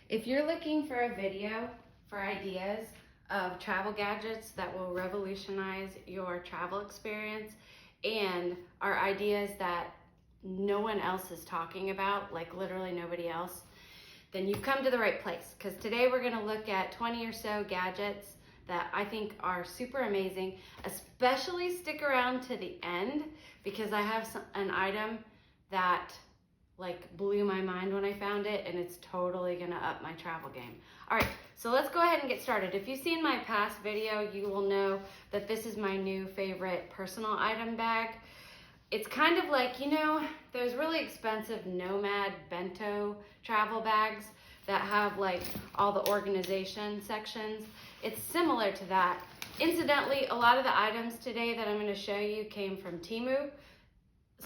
If you're looking for a video for ideas of travel gadgets that will revolutionize your travel experience and are ideas that no one else is talking about, like literally nobody else, then you've come to the right place, because today we're going to look at 20 or so gadgets that I think are super amazing. Especially stick around to the end, because I have an item that like blew my mind when I found it, and it's totally gonna up my travel game. All right, so let's go ahead and get started. If you've seen my past video, you will know that this is my new favorite personal item bag. It's kind of like, you know, those really expensive Nomad bento travel bags that have like all the organization sections. It's similar to that. Incidentally, a lot of the items today that I'm going to show you came from Temu.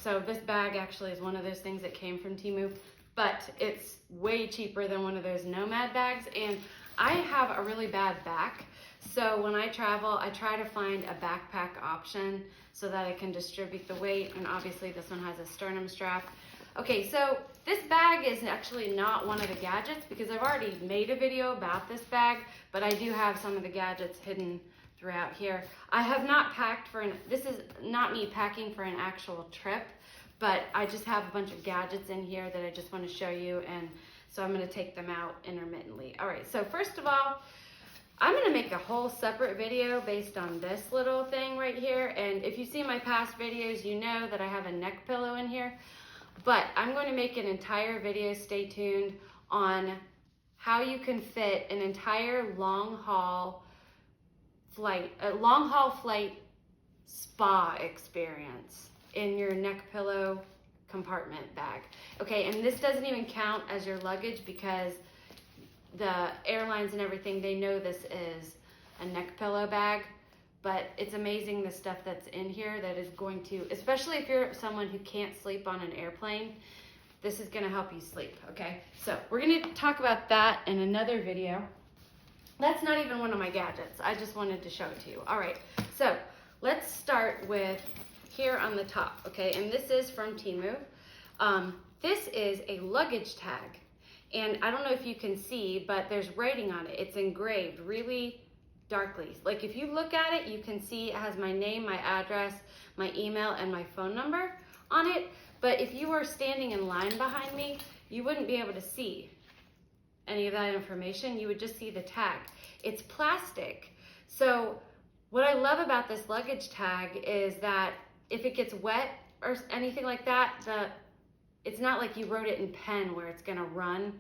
So this bag actually is one of those things that came from Temu, but it's way cheaper than one of those Nomad bags. And I have a really bad back, so when I travel, I try to find a backpack option so that I can distribute the weight. And obviously this one has a sternum strap. Okay, so this bag is actually not one of the gadgets, because I've already made a video about this bag, but I do have some of the gadgets hidden throughout here. I have not packed for this is not me packing for an actual trip, but I just have a bunch of gadgets in here that I just want to show you, and so I'm going to take them out intermittently. All right, so first of all, I'm going to make a whole separate video based on this little thing right here, and if you see my past videos, you know that I have a neck pillow in here, but I'm going to make an entire video, stay tuned, on how you can fit an entire long haul flight spa experience in your neck pillow compartment bag. Okay, and this doesn't even count as your luggage, because the airlines and everything, they know this is a neck pillow bag, but it's amazing the stuff that's in here that is going to, especially if you're someone who can't sleep on an airplane, this is going to help you sleep. Okay, so we're going to talk about that in another video. That's not even one of my gadgets. I just wanted to show it to you. All right, so let's start with here on the top, okay? And this is from Temu. This is a luggage tag. And I don't know if you can see, but there's writing on it. It's engraved really darkly. Like if you look at it, you can see it has my name, my address, my email, and my phone number on it. But if you were standing in line behind me, you wouldn't be able to see any of that information. You would just see the tag. It's plastic. So what I love about this luggage tag is that if it gets wet or anything like that, it's not like you wrote it in pen where it's gonna run,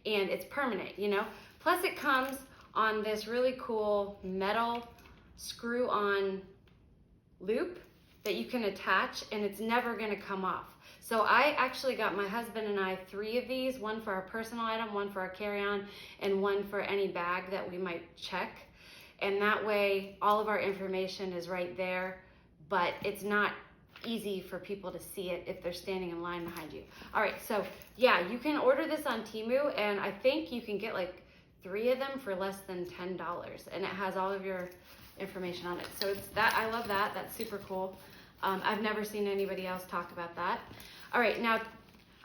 and it's permanent, you know? Plus it comes on this really cool metal screw-on loop that you can attach, and it's never gonna come off. So I actually got my husband and I 3 of these, one for our personal item, one for our carry-on, and one for any bag that we might check. And that way, all of our information is right there, but it's not easy for people to see it if they're standing in line behind you. All right, so yeah, you can order this on Temu, and I think you can get like 3 of them for less than $10, and it has all of your information on it. So it's that, I love that. That's super cool. I've never seen anybody else talk about that. All right, now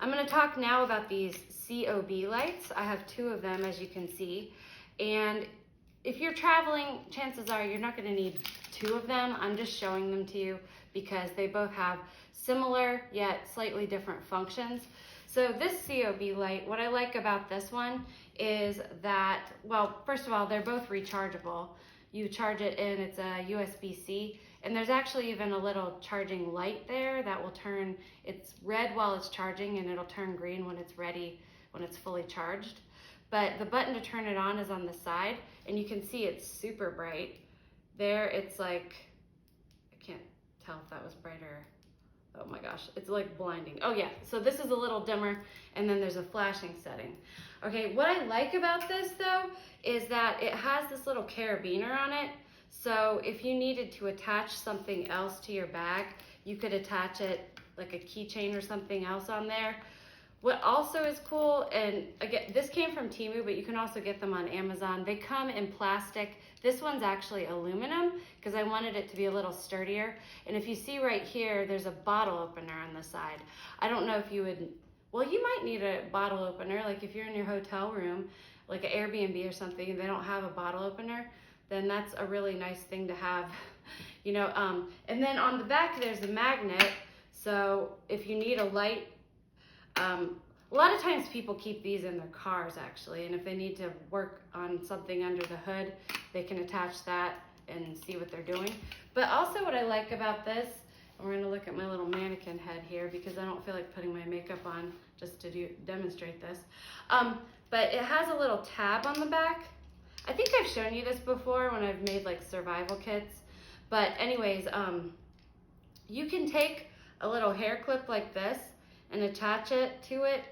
I'm going to talk now about these COB lights. I have 2 of them, as you can see, and if you're traveling, chances are you're not going to need 2 of them. I'm just showing them to you because they both have similar yet slightly different functions. So this COB light, what I like about this one is that, well, first of all, they're both rechargeable. You charge it in, it's a USB-C, and there's actually even a little charging light there that will turn, it's red while it's charging, and it'll turn green when it's ready, when it's fully charged. But the button to turn it on is on the side, and you can see it's super bright. There, it's like, I can't tell if that was brighter. Oh my gosh, it's like blinding. Oh yeah, so this is a little dimmer, and then there's a flashing setting. Okay, what I like about this though, is that it has this little carabiner on it. So if you needed to attach something else to your bag, you could attach it like a keychain or something else on there. What also is cool, and again, this came from Temu, but you can also get them on Amazon. They come in plastic. This one's actually aluminum because I wanted it to be a little sturdier. And if you see right here, there's a bottle opener on the side. I don't know if you would well, you might need a bottle opener. Like if you're in your hotel room, like an Airbnb or something, and they don't have a bottle opener, then that's a really nice thing to have, you know. And then on the back, there's a magnet. So if you need a light, a lot of times people keep these in their cars actually, and if they need to work on something under the hood, they can attach that and see what they're doing. But also what I like about this, and we're gonna look at my little mannequin head here because I don't feel like putting my makeup on just to demonstrate this. But it has a little tab on the back. I think I've shown you this before when I've made like survival kits. But anyways, you can take a little hair clip like this and attach it to it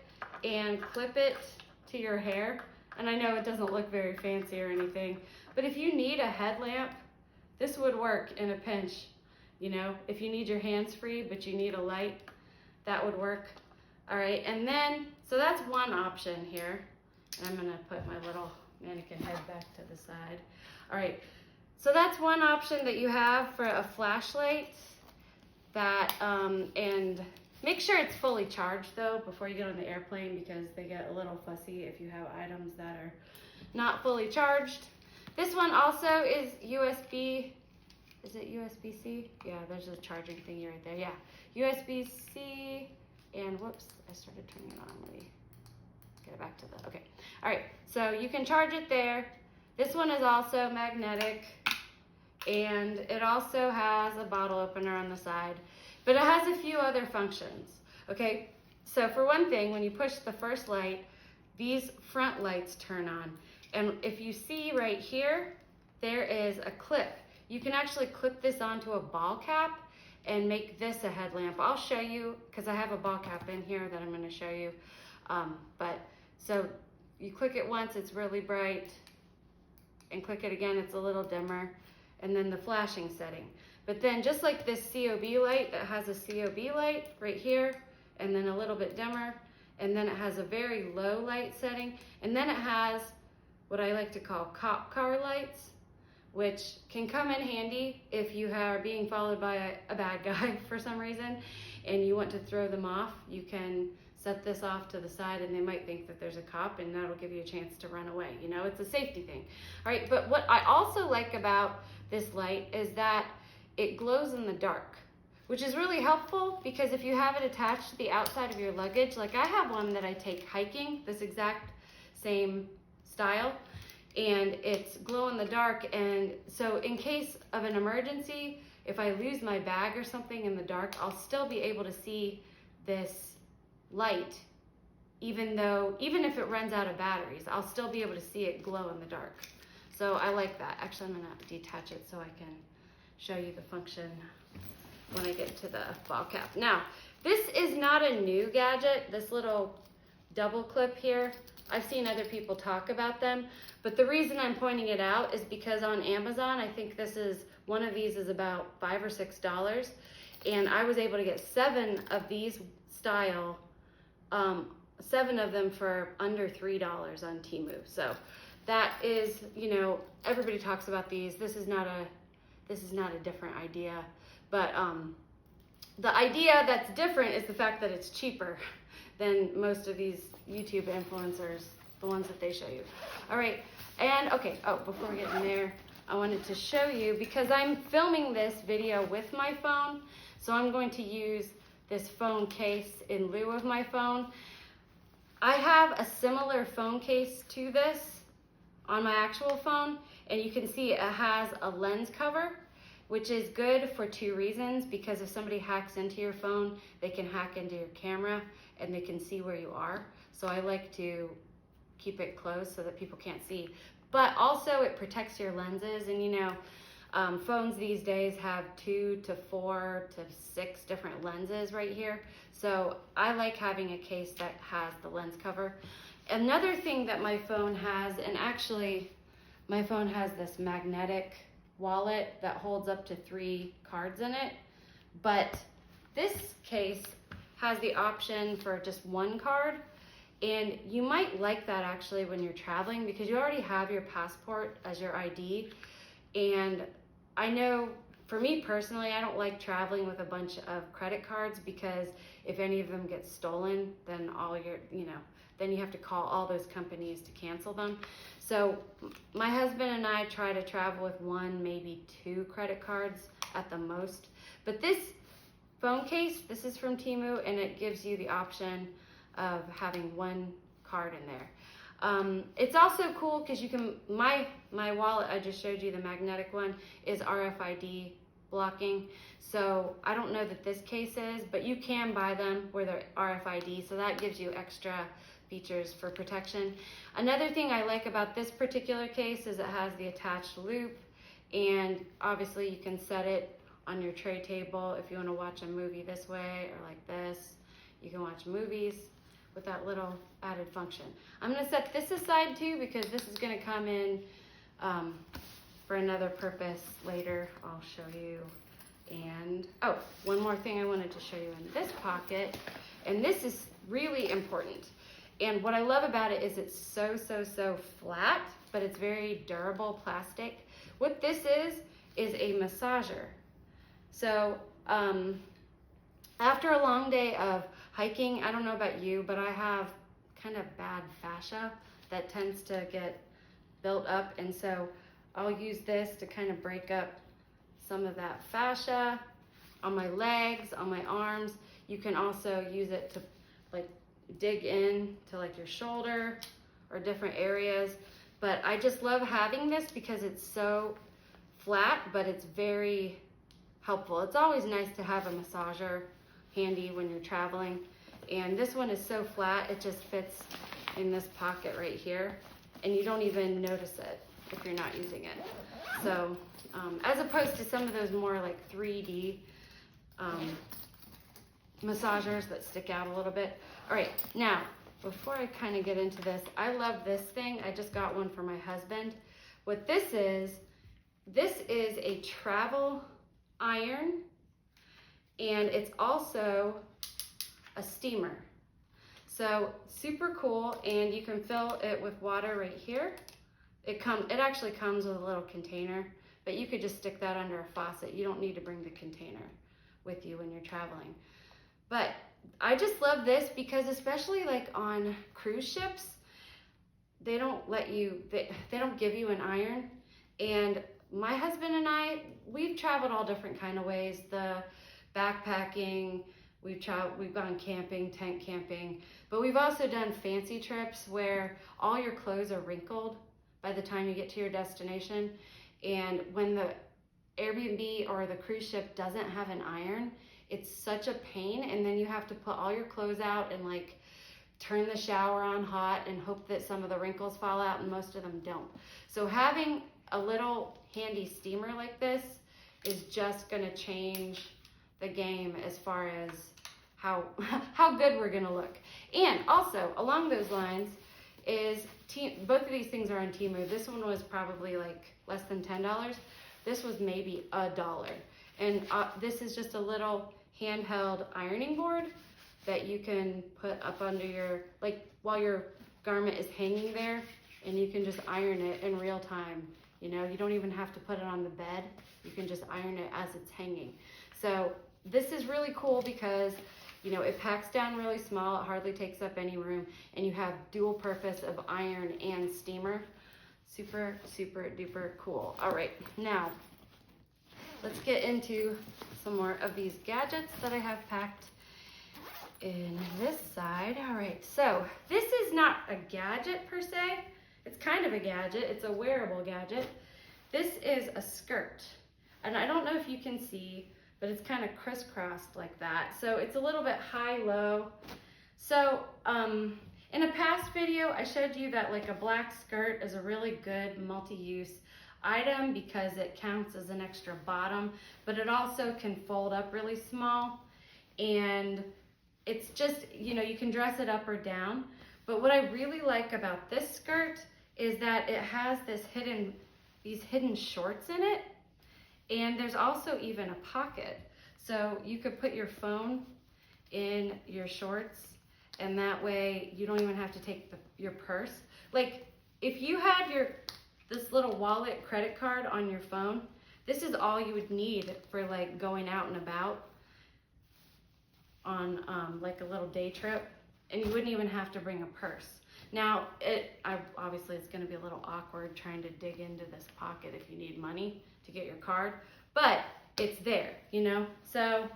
and clip it to your hair. And I know it doesn't look very fancy or anything, but if you need a headlamp, this would work in a pinch. You know, if you need your hands free, but you need a light, that would work. All right, and then, so that's one option here. And I'm gonna put my little mannequin head back to the side. All right, so that's one option that you have for a flashlight. That, and make sure it's fully charged though before you get on the airplane, because they get a little fussy if you have items that are not fully charged. This one also is USB. Is it USB-C? Yeah, there's a charging thingy right there. Yeah, USB-C, and whoops, I started turning it on. Let me get it back to the, okay. All right, so you can charge it there. This one is also magnetic, and it also has a bottle opener on the side, but it has a few other functions, okay? So for one thing, when you push the first light, these front lights turn on. And if you see right here, there is a clip. You can actually clip this onto a ball cap and make this a headlamp. I'll show you, because I have a ball cap in here that I'm gonna show you. So you click it once, it's really bright, and click it again, it's a little dimmer, and then the flashing setting. But then just like this COB light that has a COB light right here, and then a little bit dimmer, and then it has a very low light setting, and then it has what I like to call cop car lights, which can come in handy if you are being followed by a bad guy for some reason and you want to throw them off. You can set this off to the side and they might think that there's a cop, and that'll give you a chance to run away. You know, it's a safety thing. All right, but what I also like about this light is that it glows in the dark, which is really helpful because if you have it attached to the outside of your luggage, like I have one that I take hiking, this exact same style, and it's glow in the dark, and so in case of an emergency, if I lose my bag or something in the dark, I'll still be able to see this light, even if it runs out of batteries, I'll still be able to see it glow in the dark. So I like that. Actually, I'm gonna detach it so I can show you the function when I get to the ball cap. Now, this is not a new gadget, this little double clip here. I've seen other people talk about them, but the reason I'm pointing it out is because on Amazon, I think one of these is about $5 or $6, and I was able to get 7 of these style, 7 of them for under $3 on Temu. So that is, you know, everybody talks about these. This is not a different idea, but the idea that's different is the fact that it's cheaper than most of these YouTube influencers, the ones that they show you. All right, and okay, before we get in there, I wanted to show you, because I'm filming this video with my phone, so I'm going to use this phone case in lieu of my phone. I have a similar phone case to this on my actual phone, and you can see it has a lens cover, which is good for 2 reasons, because if somebody hacks into your phone, they can hack into your camera and they can see where you are. So I like to keep it closed so that people can't see. But also it protects your lenses, and you know, phones these days have 2 to 4 to 6 different lenses right here. So I like having a case that has the lens cover. Another thing that my phone has, and actually my phone has this magnetic wallet that holds up to 3 cards in it, but this case has the option for just 1 card, and you might like that actually when you're traveling, because you already have your passport as your ID. And I know for me personally, I don't like traveling with a bunch of credit cards, because if any of them get stolen, then all your, then you have to call all those companies to cancel them. So my husband and I try to travel with 1, maybe 2 credit cards at the most. But this phone case, this is from Temu, and it gives you the option of having 1 card in there. It's also cool because you can, my wallet I just showed you, the magnetic one, is RFID blocking. So I don't know that this case is, but you can buy them where they're RFID, so that gives you extra features for protection. Another thing I like about this particular case is it has the attached loop, and obviously you can set it on your tray table if you want to watch a movie this way, or like this. You can watch movies with that little added function. I'm going to set this aside too, because this is going to come in for another purpose later. I'll show you. And oh, one more thing I wanted to show you in this pocket, and this is really important. And what I love about it is it's so flat, but it's very durable plastic. What this is a massager. So after a long day of hiking, I don't know about you, but I have kind of bad fascia that tends to get built up, and so I'll use this to kind of break up some of that fascia on my legs, on my arms. You can also use it to like dig in to like your shoulder or different areas. But I just love having this because it's so flat, but it's very helpful. It's always nice to have a massager handy when you're traveling. And this one is so flat, it just fits in this pocket right here, and you don't even notice it if you're not using it. So as opposed to some of those more like 3D massagers that stick out a little bit. All right, now before I kind of get into this, I love this thing. I just got one for my husband. What this is a travel iron, and it's also a steamer. So super cool, and you can fill it with water right here. It actually comes with a little container, but you could just stick that under a faucet. You don't need to bring the container with you when you're traveling. But I just love this because especially like on cruise ships, they don't give you an iron. And my husband and I, we've traveled all different kind of ways. The backpacking, we've gone camping, tent camping, but we've also done fancy trips where all your clothes are wrinkled by the time you get to your destination. And when the Airbnb or the cruise ship doesn't have an iron, it's such a pain. And then you have to put all your clothes out and like turn the shower on hot and hope that some of the wrinkles fall out, and most of them don't. So having a little handy steamer like this is just gonna change the game as far as how good we're gonna look. And also along those lines is both of these things are on Temu. This one was probably like less than $10. This was maybe $1. And this is just a little handheld ironing board that you can put up under your, like while your garment is hanging there, and you can just iron it in real time. You know, you don't even have to put it on the bed. You can just iron it as it's hanging. So this is really cool because, you know, it packs down really small. It hardly takes up any room, and you have dual purpose of iron and steamer. Super duper cool. All right, now let's get into some more of these gadgets that I have packed in this side. All right, so this is not a gadget per se. It's kind of a gadget. It's a wearable gadget. This is a skirt, and I don't know if you can see, but it's kind of crisscrossed like that. So it's a little bit high-low. So in a past video, I showed you that like a black skirt is a really good multi-use item because it counts as an extra bottom, but it also can fold up really small, and it's just, you know, you can dress it up or down. But what I really like about this skirt is that it has these hidden shorts in it, and there's also even a pocket. So you could put your phone in your shorts, and that way you don't even have to take your purse. Like if you had this little wallet credit card on your phone, This is all you would need for like going out and about on like a little day trip, and you wouldn't even have to bring a purse. Now, obviously it's going to be a little awkward trying to dig into this pocket if you need money to get your card, but it's there, you know? So,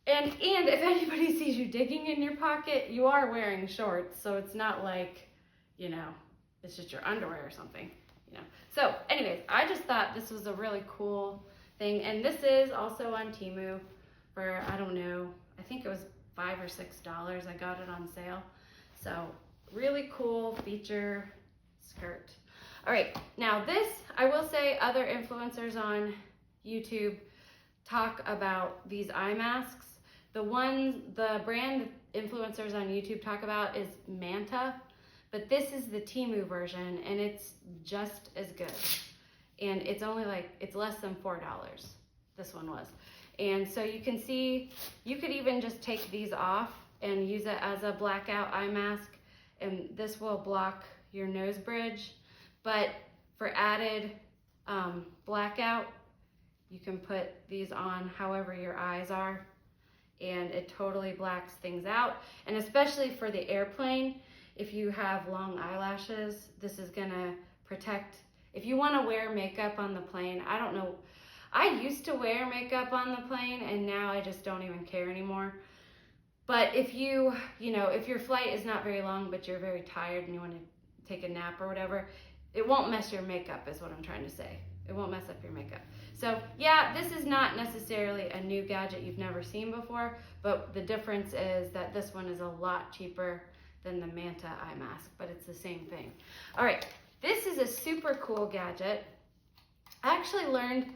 and if anybody sees you digging in your pocket, you are wearing shorts, so it's not like, you know, it's just your underwear or something, you know? So anyways, I just thought this was a really cool thing, and this is also on Temu for, I don't know, I think it was $5 or $6. I got it on sale. So really cool feature skirt. All right, now this, I will say other influencers on YouTube talk about these eye masks. The brand influencers on YouTube talk about is Manta, but this is the Temu version, and it's just as good. And it's only like, it's less than $4, this one was. And so you can see, you could even just take these off and use it as a blackout eye mask, and this will block your nose bridge. But for added blackout, you can put these on however your eyes are, and it totally blacks things out. And especially for the airplane, if you have long eyelashes, this is gonna protect. If you wanna wear makeup on the plane, I don't know, I used to wear makeup on the plane, and now I just don't even care anymore. But if you know, if your flight is not very long, but you're very tired and you want to take a nap or whatever, it won't mess your makeup, is what I'm trying to say. It won't mess up your makeup. So yeah, this is not necessarily a new gadget you've never seen before, but the difference is that this one is a lot cheaper than the Manta eye mask, but it's the same thing. All right, this is a super cool gadget. I actually learned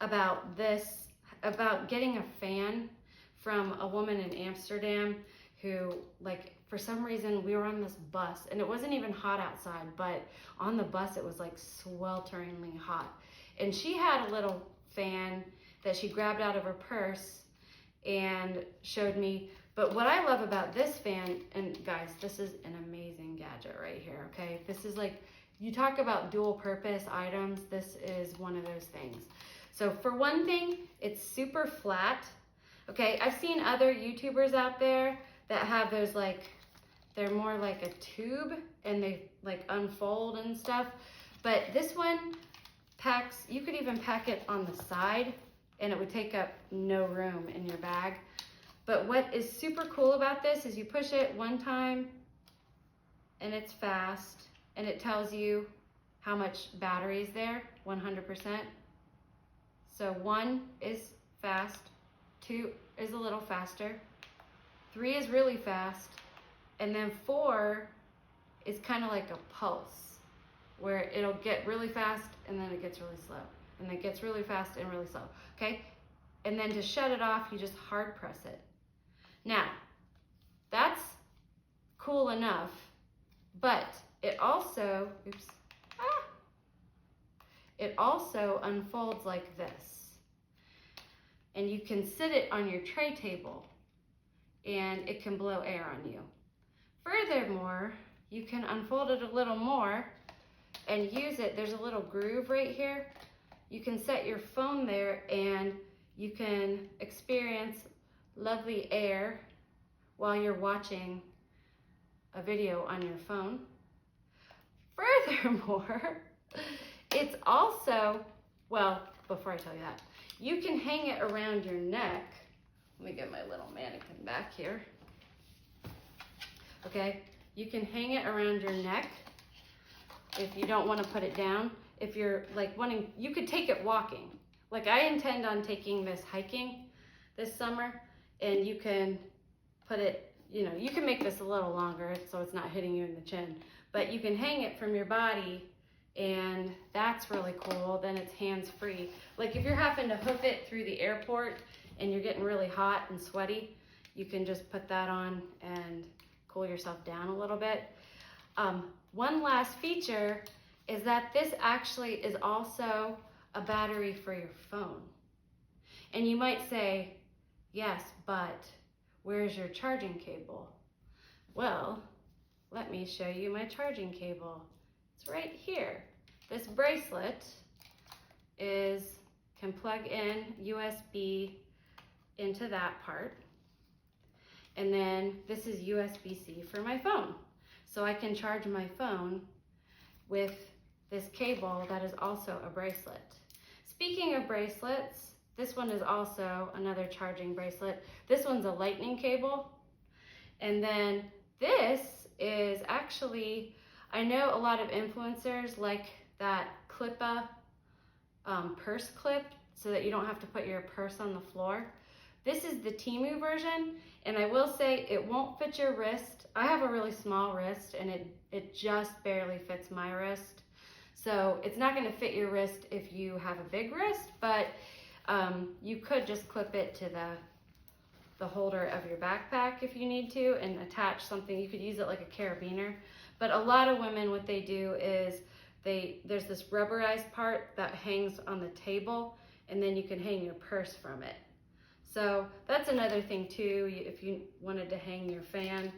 about this, about getting a fan from a woman in Amsterdam who, like, for some reason we were on this bus and it wasn't even hot outside, but on the bus it was like swelteringly hot. And she had a little fan that she grabbed out of her purse and showed me. But what I love about this fan, and guys, this is an amazing gadget right here, okay? This is like, you talk about dual purpose items, this is one of those things. So for one thing, it's super flat. Okay, I've seen other YouTubers out there that have those, like, they're more like a tube and they like unfold and stuff. But this one packs, you could even pack it on the side and it would take up no room in your bag. But what is super cool about this is you push it one time and it's fast, and it tells you how much battery is there, 100%. So 1 is fast, 2 is a little faster, 3 is really fast, and then 4 is kind of like a pulse, where it'll get really fast and then it gets really slow, and then it gets really fast and really slow, okay? And then to shut it off, you just hard press it. Now, that's cool enough, but it also, it also unfolds like this. And you can sit it on your tray table and it can blow air on you. Furthermore, you can unfold it a little more and use it. There's a little groove right here. You can set your phone there and you can experience lovely air while you're watching a video on your phone. Furthermore, it's also, well, before I tell you that, you can hang it around your neck. Let me get my little mannequin back here. Okay, you can hang it around your neck if you don't want to put it down. If you're like wanting, you could take it walking. Like I intend on taking this hiking this summer, and you can put it, you know, you can make this a little longer so it's not hitting you in the chin, but you can hang it from your body, and that's really cool. Then it's hands-free. Like if you're having to hook it through the airport and you're getting really hot and sweaty, you can just put that on and cool yourself down a little bit. One last feature is that this actually is also a battery for your phone. And you might say, yes, but where's your charging cable? Well, let me show you my charging cable. It's right here. This bracelet can plug in USB into that part. And then this is USB-C for my phone. So I can charge my phone with this cable that is also a bracelet. Speaking of bracelets, this one is also another charging bracelet. This one's a lightning cable. And then this is actually, I know a lot of influencers like that Clippa purse clip so that you don't have to put your purse on the floor. This is the Temu version, and I will say it won't fit your wrist. I have a really small wrist, and it just barely fits my wrist. So it's not gonna fit your wrist if you have a big wrist, but you could just clip it to the holder of your backpack if you need to and attach something. You could use it like a carabiner. But a lot of women, what they do is there's this rubberized part that hangs on the table, and then you can hang your purse from it. So that's another thing too. If you wanted to hang your fan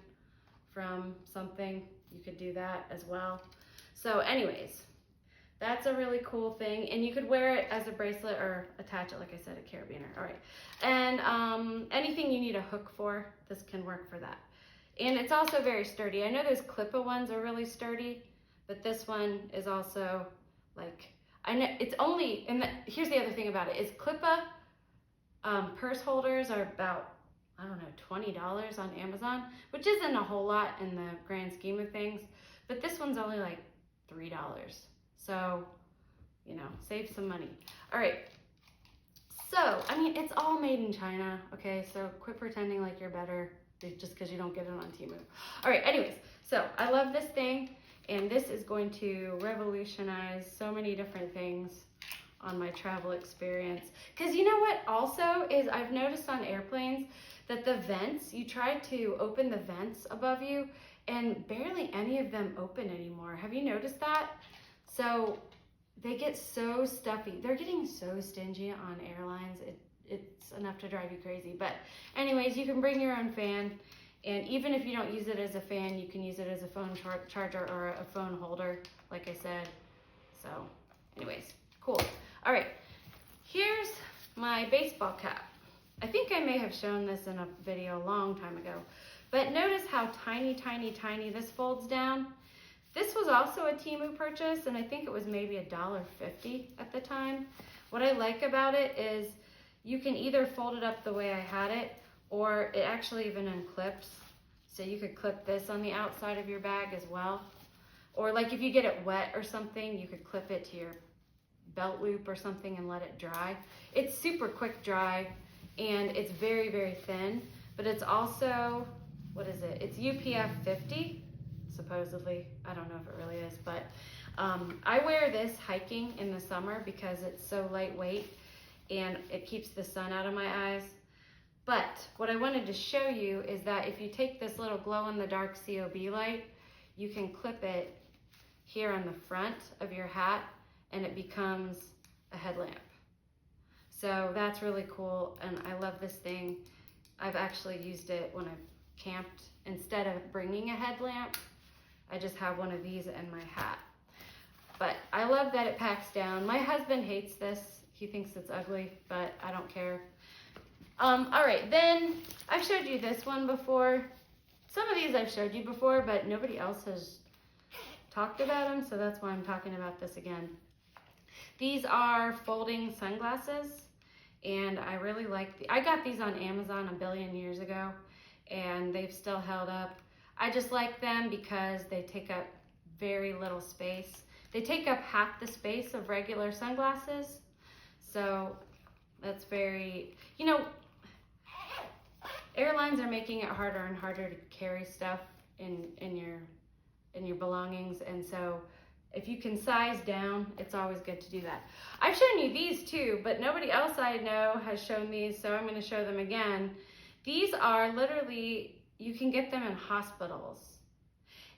from something, you could do that as well. So anyways, that's a really cool thing, and you could wear it as a bracelet or attach it, like I said, a carabiner. All right, and anything you need a hook for, this can work for that. And it's also very sturdy. I know those Clippa ones are really sturdy, but this one is also like, I know it's only, and here's the other thing about it, is Clippa purse holders are about, I don't know, $20 on Amazon, which isn't a whole lot in the grand scheme of things, but this one's only like $3. So, you know, save some money. All right, so, I mean, it's all made in China, okay? So quit pretending like you're better just because you don't get it on Temu. All right, anyways, so I love this thing, and this is going to revolutionize so many different things on my travel experience. Because you know what also is, I've noticed on airplanes that the vents, you try to open the vents above you, and barely any of them open anymore. Have you noticed that? So they get so stuffy. They're getting so stingy on airlines. It's enough to drive you crazy. But anyways, you can bring your own fan. And even if you don't use it as a fan, you can use it as a phone charger or a phone holder, like I said. So anyways, cool. All right, here's my baseball cap. I think I may have shown this in a video a long time ago. But notice how tiny, tiny, tiny this folds down. This was also a Temu purchase, and I think it was maybe $1.50 at the time. What I like about it is you can either fold it up the way I had it, or it actually even unclips. So you could clip this on the outside of your bag as well. Or like if you get it wet or something, you could clip it to your belt loop or something and let it dry. It's super quick dry, and it's very, very thin, but it's also, what is it? It's UPF 50. Supposedly, I don't know if it really is, but I wear this hiking in the summer because it's so lightweight and it keeps the sun out of my eyes. But what I wanted to show you is that if you take this little glow-in-the-dark COB light, you can clip it here on the front of your hat and it becomes a headlamp. So that's really cool, and I love this thing. I've actually used it when I've camped. Instead of bringing a headlamp, I just have one of these in my hat. But I love that it packs down. My husband hates this. He thinks it's ugly, but I don't care. All right, then I've showed you this one before. Some of these I've showed you before, but nobody else has talked about them, so that's why I'm talking about this again. These are folding sunglasses, and I really like I got these on Amazon a billion years ago, and they've still held up. I just like them because they take up very little space. They take up half the space of regular sunglasses. So that's very, you know, airlines are making it harder and harder to carry stuff in your belongings. And so if you can size down, it's always good to do that. I've shown you these too, but nobody else I know has shown these, so I'm gonna show them again. These are literally, you can get them in hospitals.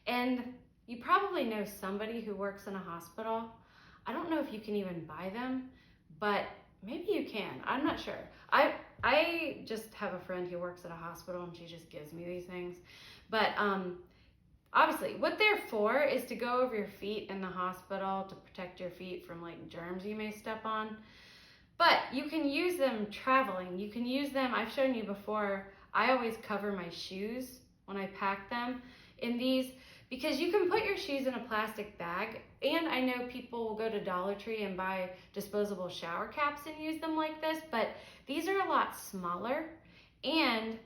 And you probably know somebody who works in a hospital. I don't know if you can even buy them, but maybe you can. I'm not sure. I just have a friend who works at a hospital and she just gives me these things. But obviously what they're for is to go over your feet in the hospital to protect your feet from like germs you may step on. But you can use them traveling. You can use them, I've shown you before, I always cover my shoes when I pack them in these, because you can put your shoes in a plastic bag, and I know people will go to Dollar Tree and buy disposable shower caps and use them like this, but these are a lot smaller, and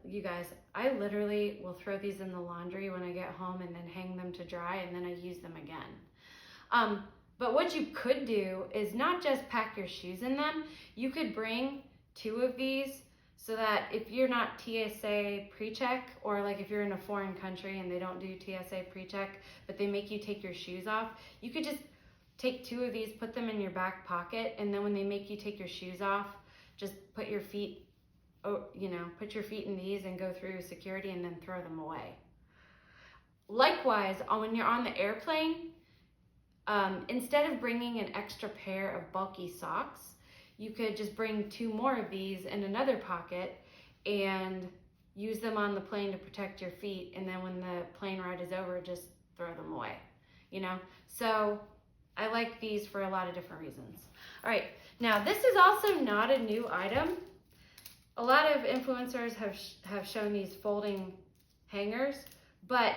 you guys, I literally will throw these in the laundry when I get home and then hang them to dry, and then I use them again. But what you could do is not just pack your shoes in them, you could bring 2 of these so that if you're not TSA pre-check, or like if you're in a foreign country and they don't do TSA pre-check, but they make you take your shoes off, you could just take 2 of these, put them in your back pocket, and then when they make you take your shoes off, just put your feet, put your feet in these and go through security and then throw them away. Likewise, when you're on the airplane, instead of bringing an extra pair of bulky socks, you could just bring 2 more of these in another pocket and use them on the plane to protect your feet, and then when the plane ride is over, just throw them away, So I like these for a lot of different reasons. All right, now this is also not a new item. A lot of influencers have shown these folding hangers, but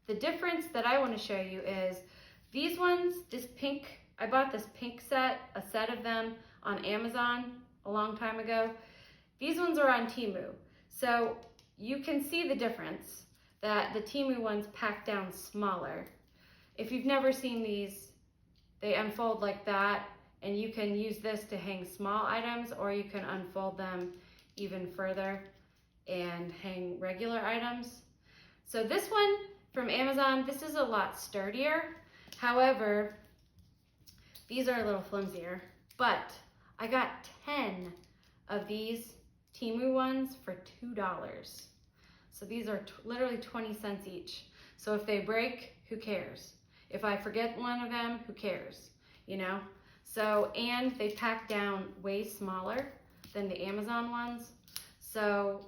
the difference that I want to show you is these ones, I bought this pink set, a set of them on Amazon a long time ago. These ones are on Temu. So you can see the difference that the Temu ones pack down smaller. If you've never seen these, they unfold like that, and you can use this to hang small items, or you can unfold them even further and hang regular items. So this one from Amazon, this is a lot sturdier. However, these are a little flimsier, but I got 10 of these Temu ones for $2. So these are literally 20 cents each. So if they break, who cares? If I forget one of them, who cares? So, and they pack down way smaller than the Amazon ones. So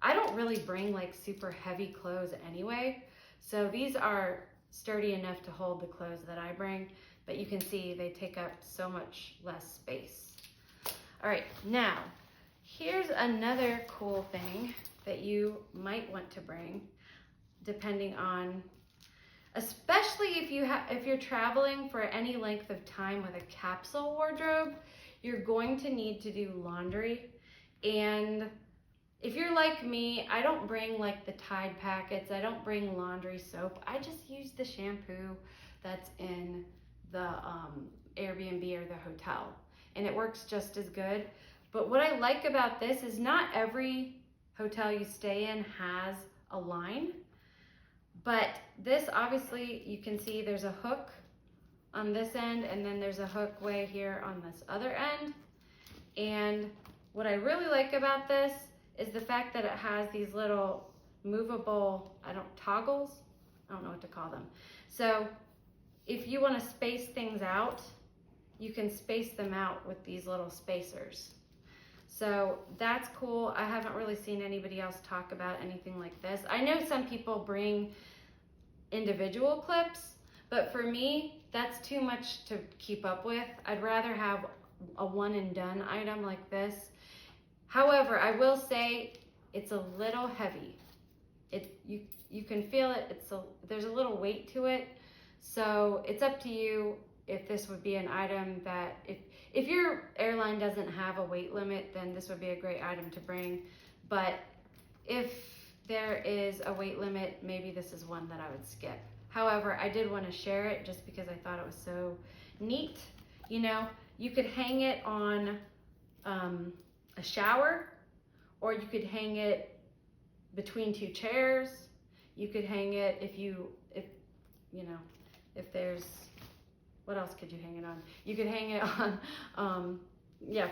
I don't really bring like super heavy clothes anyway. So these are sturdy enough to hold the clothes that I bring, but you can see they take up so much less space. All right, now here's another cool thing that you might want to bring, depending on, especially if you're traveling for any length of time with a capsule wardrobe, you're going to need to do laundry. And if you're like me, I don't bring like the Tide packets, I don't bring laundry soap, I just use the shampoo that's in the Airbnb or the hotel, and it works just as good. But what I like about this is not every hotel you stay in has a line, but this, obviously you can see there's a hook on this end, and then there's a hook way here on this other end. And what I really like about this is the fact that it has these little movable, toggles, I don't know what to call them. So if you want to space things out, you can space them out with these little spacers. So that's cool. I haven't really seen anybody else talk about anything like this. I know some people bring individual clips, but for me, that's too much to keep up with. I'd rather have a one and done item like this. However, I will say it's a little heavy. You can feel it. There's a little weight to it. So it's up to you if this would be an item that, if your airline doesn't have a weight limit, then this would be a great item to bring. But if there is a weight limit, maybe this is one that I would skip. However, I did want to share it just because I thought it was so neat. You could hang it on a shower, or you could hang it between 2 chairs. You could hang it if there's, what else could you hang it on? You could hang it on,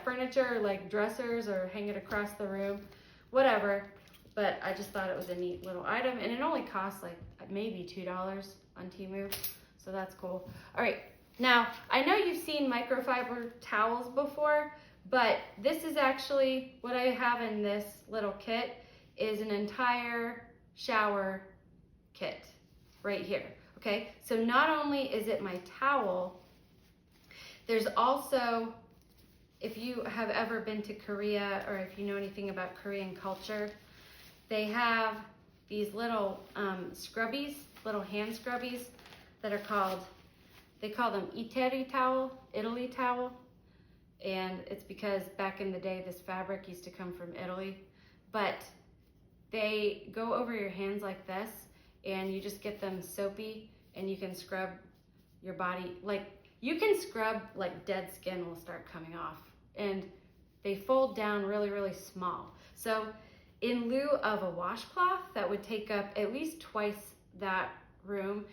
furniture like dressers, or hang it across the room, whatever. But I just thought it was a neat little item, and it only costs like maybe $2 on Temu, so that's cool. All right, now I know you've seen microfiber towels before, but this is actually what I have in this little kit is an entire shower kit right here. Okay, so not only is it my towel, there's also, if you have ever been to Korea or if you know anything about Korean culture, they have these little scrubbies, little hand scrubbies that are called, they call them Iteri towel, Italy towel. And it's because back in the day, this fabric used to come from Italy. But they go over your hands like this, and you just get them soapy, and you can scrub your body. Like, you can scrub like dead skin will start coming off. And they fold down really, really small. So in lieu of a washcloth, that would take up at least twice that room.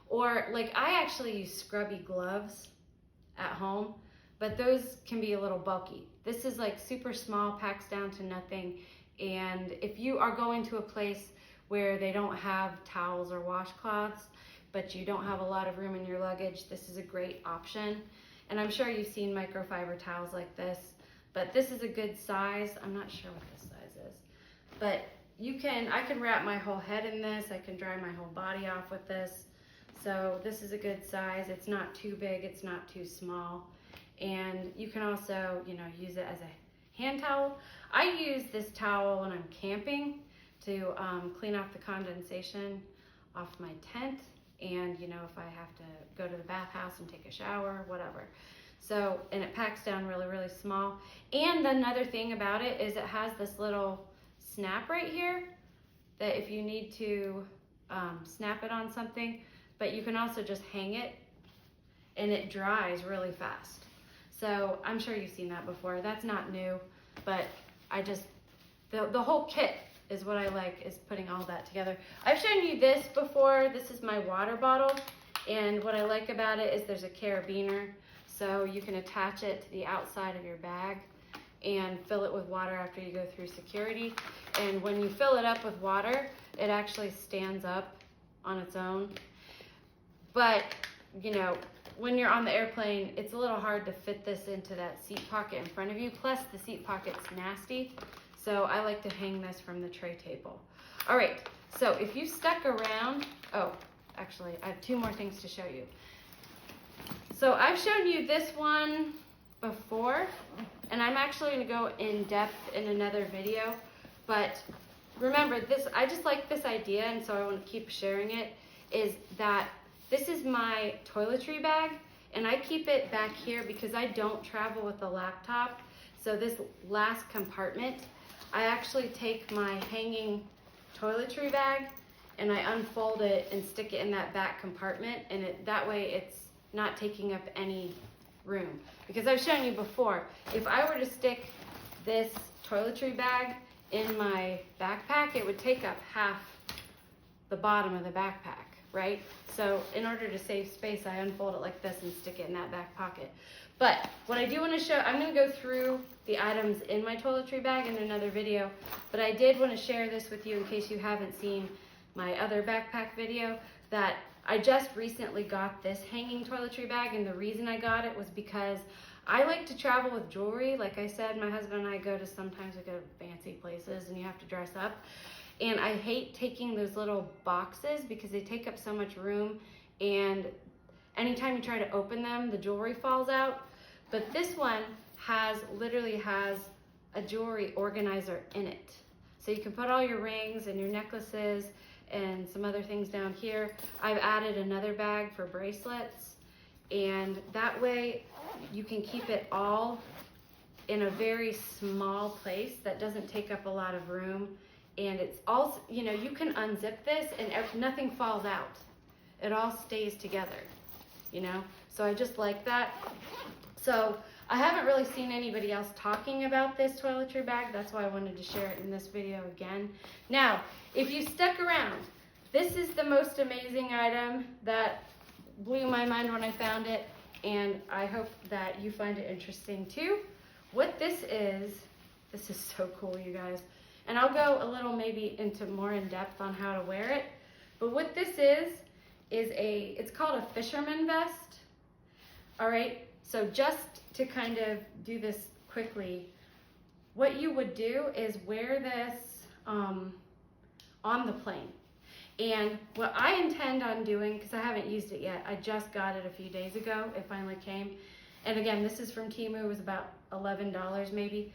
Or like, I actually use scrubby gloves at home, but those can be a little bulky. This is like super small, packs down to nothing. And if you are going to a place where they don't have towels or washcloths, but you don't have a lot of room in your luggage, this is a great option. And I'm sure you've seen microfiber towels like this, but this is a good size. I'm not sure what this size is, but I can wrap my whole head in this. I can dry my whole body off with this. So this is a good size. It's not too big, it's not too small. And you can also, use it as a hand towel. I use this towel when I'm camping to clean off the condensation off my tent. And, if I have to go to the bathhouse and take a shower, whatever. So, and it packs down really, really small. And another thing about it is it has this little snap right here that if you need to snap it on something, but you can also just hang it and it dries really fast. So I'm sure you've seen that before. That's not new, but the whole kit is what I like, is putting all that together. I've shown you this before. This is my water bottle. And what I like about it is there's a carabiner. So you can attach it to the outside of your bag and fill it with water after you go through security. And when you fill it up with water, it actually stands up on its own. But, when you're on the airplane, it's a little hard to fit this into that seat pocket in front of you. Plus, the seat pocket's nasty. So I like to hang this from the tray table. All right, so if you stuck around, actually, I have two more things to show you. So I've shown you this one before, and I'm actually gonna go in depth in another video, but remember this, I just like this idea, and so I want to keep sharing it, is that this is my toiletry bag, and I keep it back here because I don't travel with a laptop. So this last compartment, I actually take my hanging toiletry bag and I unfold it and stick it in that back compartment, and that way it's not taking up any room. Because I've shown you before, if I were to stick this toiletry bag in my backpack, it would take up half the bottom of the backpack, right? So in order to save space, I unfold it like this and stick it in that back pocket. But what I do want to show, I'm going to go through the items in my toiletry bag in another video, but I did want to share this with you in case you haven't seen my other backpack video, that I just recently got this hanging toiletry bag, and the reason I got it was because I like to travel with jewelry. Like I said, my husband and I sometimes we go to fancy places and you have to dress up. And I hate taking those little boxes because they take up so much room, and anytime you try to open them, the jewelry falls out. But this one literally has a jewelry organizer in it. So you can put all your rings and your necklaces and some other things down here. I've added another bag for bracelets, and that way you can keep it all in a very small place that doesn't take up a lot of room. And it's also, you can unzip this and nothing falls out. It all stays together, So I just like that. So I haven't really seen anybody else talking about this toiletry bag. That's why I wanted to share it in this video again. Now, if you stuck around, this is the most amazing item that blew my mind when I found it, and I hope that you find it interesting too. What this is so cool, you guys. And I'll go a little maybe into more in depth on how to wear it. But what this is it's called a fisherman vest. All right, so just to kind of do this quickly, what you would do is wear this on the plane. And what I intend on doing, because I haven't used it yet, I just got it a few days ago, it finally came. And again, this is from Temu, it was about $11 maybe.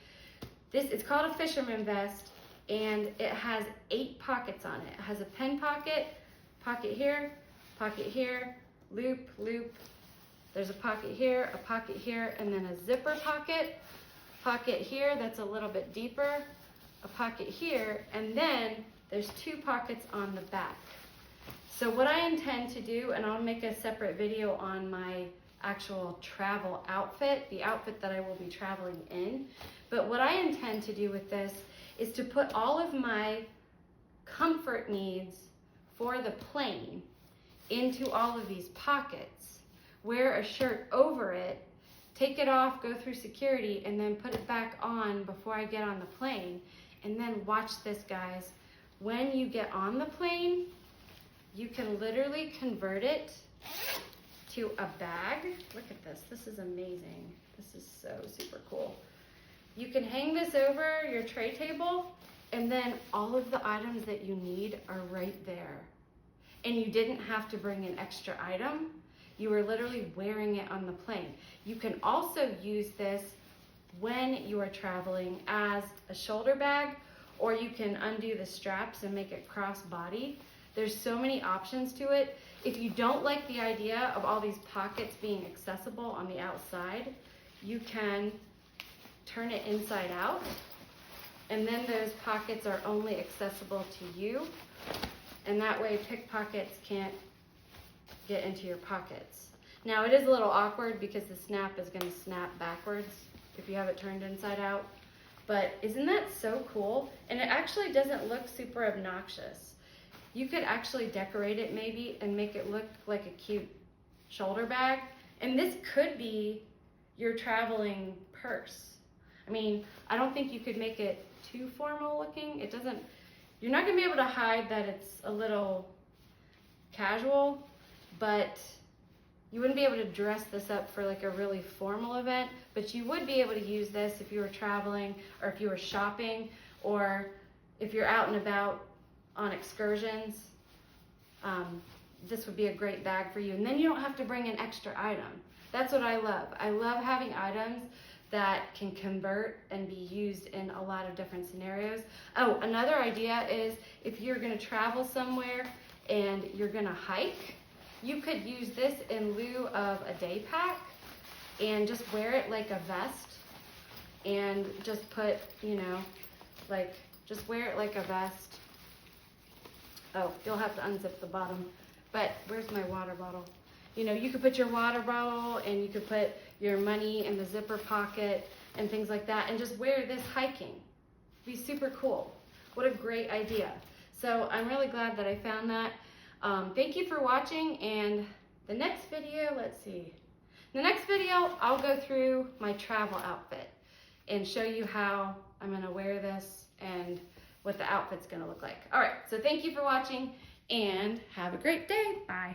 It's called a fisherman vest, and it has 8 pockets on it. It has a pen pocket, pocket here, loop, loop. There's a pocket here, and then a zipper pocket here that's a little bit deeper, a pocket here, and then there's 2 pockets on the back. So what I intend to do, and I'll make a separate video on my actual travel outfit, the outfit that I will be traveling in, but what I intend to do with this is to put all of my comfort needs for the plane into all of these pockets, wear a shirt over it, take it off, go through security, and then put it back on before I get on the plane. And then watch this, guys. When you get on the plane, you can literally convert it to a bag. Look at this. This is amazing. This is so super cool. You can hang this over your tray table, and then all of the items that you need are right there. And you didn't have to bring an extra item. You were literally wearing it on the plane. You can also use this when you are traveling as a shoulder bag, or you can undo the straps and make it cross-body. There's so many options to it. If you don't like the idea of all these pockets being accessible on the outside, you can turn it inside out, and then those pockets are only accessible to you, and that way pickpockets can't get into your pockets. Now it is a little awkward because the snap is going to snap backwards if you have it turned inside out, but isn't that so cool? And it actually doesn't look super obnoxious. You could actually decorate it maybe and make it look like a cute shoulder bag, and this could be your traveling purse. I mean, I don't think you could make it too formal looking. It doesn't, you're not gonna be able to hide that it's a little casual, but you wouldn't be able to dress this up for like a really formal event, but you would be able to use this if you were traveling, or if you were shopping, or if you're out and about on excursions. This would be a great bag for you, and then you don't have to bring an extra item. That's what I love. I love having items that can convert and be used in a lot of different scenarios. Oh, another idea is if you're gonna travel somewhere and you're gonna hike, you could use this in lieu of a day pack and just wear it like a vest, and just put, you know, like, just wear it like a vest. Oh, you'll have to unzip the bottom, but where's my water bottle? You know, you could put your water bottle and you could put your money in the zipper pocket and things like that, and just wear this hiking. Be super cool. What a great idea. So I'm really glad that I found that. Thank you for watching, and the next video, let's see. The next video, I'll go through my travel outfit and show you how I'm gonna wear this and what the outfit's gonna look like. All right, so thank you for watching, and have a great day. Bye.